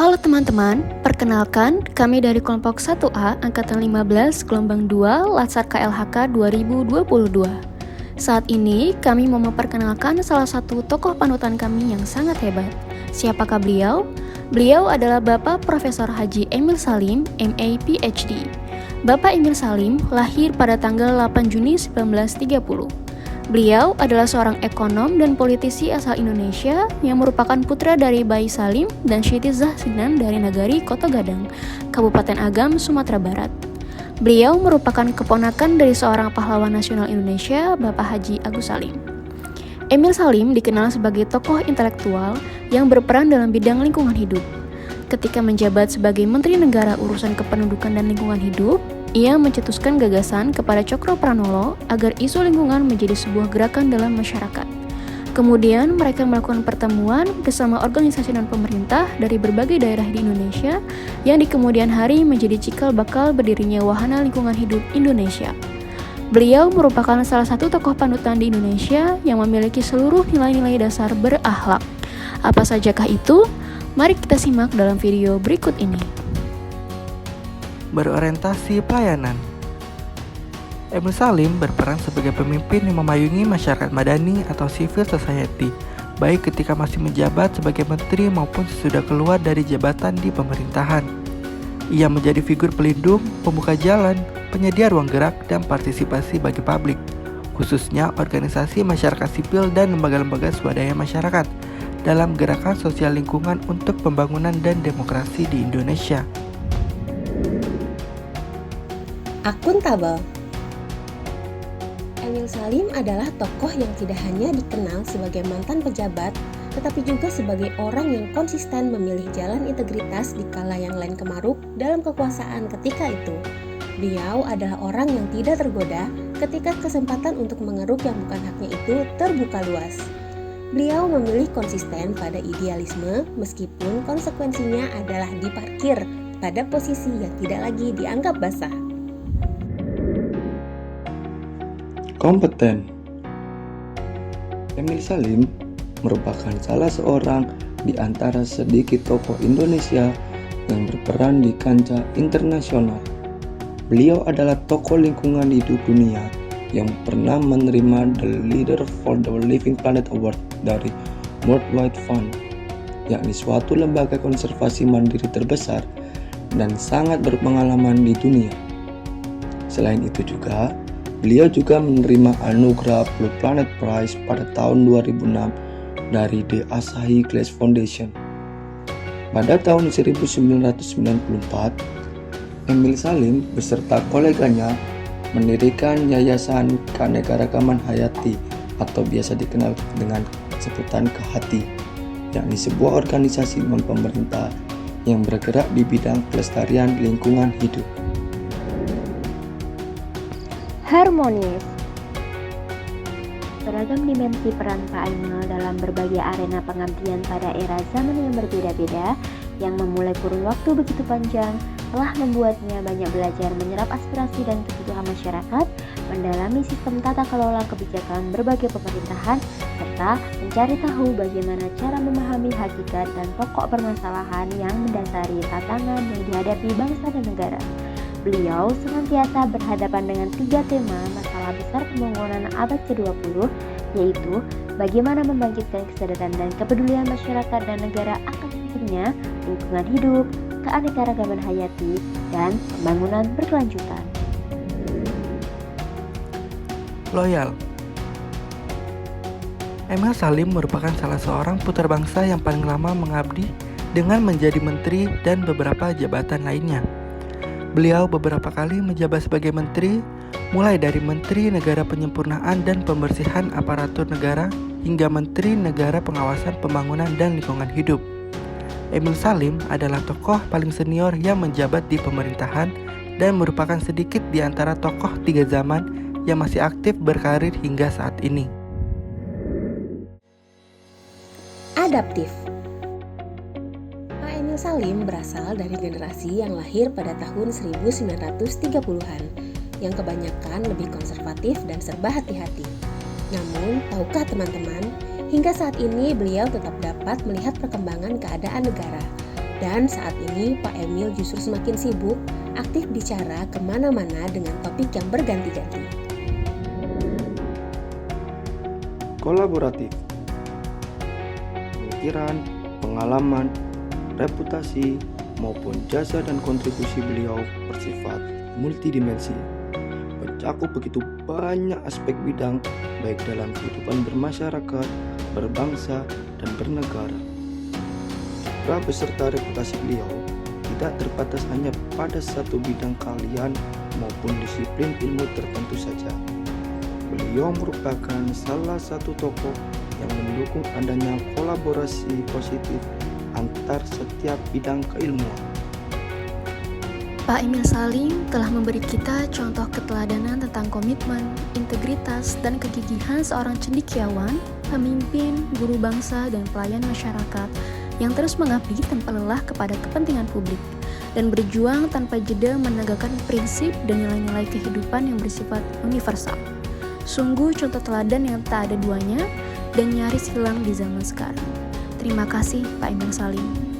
Halo teman-teman, perkenalkan kami dari kelompok 1A Angkatan 15 Gelombang 2 Latsar KLHK 2022. Saat ini kami mau memperkenalkan salah satu tokoh panutan kami yang sangat hebat. Siapakah beliau? Beliau adalah Bapak Profesor Haji Emil Salim, MA PhD. Bapak Emil Salim lahir pada tanggal 8 Juni 1930. Beliau adalah seorang ekonom dan politisi asal Indonesia yang merupakan putra dari Bayi Salim dan Siti Zahsinan dari Nagari Kota Gadang, Kabupaten Agam, Sumatera Barat. Beliau merupakan keponakan dari seorang pahlawan nasional Indonesia, Bapak Haji Agus Salim. Emil Salim dikenal sebagai tokoh intelektual yang berperan dalam bidang lingkungan hidup. Ketika menjabat sebagai Menteri Negara Urusan Kependudukan dan Lingkungan Hidup, ia mencetuskan gagasan kepada Cokro Pranolo agar isu lingkungan menjadi sebuah gerakan dalam masyarakat. Kemudian mereka melakukan pertemuan bersama organisasi dan pemerintah dari berbagai daerah di Indonesia yang di kemudian hari menjadi cikal bakal berdirinya Wahana Lingkungan Hidup Indonesia. Beliau merupakan salah satu tokoh panutan di Indonesia yang memiliki seluruh nilai-nilai dasar berakhlak. Apa sajakah itu? Mari kita simak dalam video berikut ini. Berorientasi pelayanan. Emil Salim berperan sebagai pemimpin yang memayungi masyarakat madani atau civil society, baik ketika masih menjabat sebagai menteri maupun sesudah keluar dari jabatan di pemerintahan. Ia menjadi figur pelindung, pembuka jalan, penyedia ruang gerak, dan partisipasi bagi publik, khususnya organisasi masyarakat sipil dan lembaga-lembaga swadaya masyarakat, dalam gerakan sosial lingkungan untuk pembangunan dan demokrasi di Indonesia. Akuntabel. Emil Salim adalah tokoh yang tidak hanya dikenal sebagai mantan pejabat, tetapi juga sebagai orang yang konsisten memilih jalan integritas di kala yang lain kemaruk dalam kekuasaan ketika itu. Beliau adalah orang yang tidak tergoda ketika kesempatan untuk mengeruk yang bukan haknya itu terbuka luas. Beliau memilih konsisten pada idealisme meskipun konsekuensinya adalah diparkir pada posisi yang tidak lagi dianggap basah. Kompeten. Emil Salim merupakan salah seorang di antara sedikit tokoh Indonesia yang berperan di kancah internasional. Beliau adalah tokoh lingkungan hidup dunia yang pernah menerima The Leader for the Living Planet Award dari World Wide Fund, yakni suatu lembaga konservasi mandiri terbesar dan sangat berpengalaman di dunia. Selain itu juga, beliau juga menerima anugerah Blue Planet Prize pada tahun 2006 dari The Asahi Glass Foundation. Pada tahun 1994, Emil Salim beserta koleganya mendirikan Yayasan Keanekaragaman Hayati atau biasa dikenal dengan sebutan KHATI, yakni sebuah organisasi non-pemerintah yang bergerak di bidang pelestarian lingkungan hidup. Harmonis. Beragam dimensi peran Pak Emil dalam berbagai arena pengabdian pada era zaman yang berbeda-beda yang memulai kurun waktu begitu panjang telah membuatnya banyak belajar menyerap aspirasi dan kebutuhan masyarakat, mendalami sistem tata kelola kebijakan berbagai pemerintahan, serta mencari tahu bagaimana cara memahami hakikat dan pokok permasalahan yang mendasari tantangan yang dihadapi bangsa dan negara. Beliau senantiasa berhadapan dengan 3 tema masalah besar pembangunan abad ke-20, yaitu bagaimana membangkitkan kesadaran dan kepedulian masyarakat dan negara akan pentingnya lingkungan hidup, keanekaragaman hayati, dan pembangunan berkelanjutan. Loyal. Emil Salim merupakan salah seorang putra bangsa yang paling lama mengabdi dengan menjadi menteri dan beberapa jabatan lainnya. Beliau beberapa kali menjabat sebagai menteri, mulai dari Menteri Negara Penyempurnaan dan Pembersihan Aparatur Negara hingga Menteri Negara Pengawasan Pembangunan dan Lingkungan Hidup. Emil Salim adalah tokoh paling senior yang menjabat di pemerintahan dan merupakan sedikit di antara tokoh 3 zaman yang masih aktif berkarir hingga saat ini. Adaptif. Pak Emil Salim berasal dari generasi yang lahir pada tahun 1930-an, yang kebanyakan lebih konservatif dan serba hati-hati. Namun, tahukah teman-teman, hingga saat ini beliau tetap dapat melihat perkembangan keadaan negara. Dan saat ini Pak Emil justru semakin sibuk, aktif bicara kemana-mana dengan topik yang berganti-ganti. Kolaboratif, pemikiran, pengalaman, reputasi, maupun jasa dan kontribusi beliau bersifat multidimensi, mencakup begitu banyak aspek bidang baik dalam kehidupan bermasyarakat, berbangsa, dan bernegara. Citra beserta reputasi beliau tidak terbatas hanya pada satu bidang keahlian maupun disiplin ilmu tertentu saja. Beliau merupakan salah satu tokoh yang mendukung adanya kolaborasi positif antar setiap bidang keilmuan. Pak Emil Salim telah memberi kita contoh keteladanan tentang komitmen, integritas, dan kegigihan seorang cendekiawan, pemimpin, guru bangsa, dan pelayan masyarakat yang terus mengabdi tanpa lelah kepada kepentingan publik dan berjuang tanpa jeda menegakkan prinsip dan nilai-nilai kehidupan yang bersifat universal. Sungguh contoh teladan yang tak ada duanya dan nyaris hilang di zaman sekarang. Terima kasih Pak Emil Salim.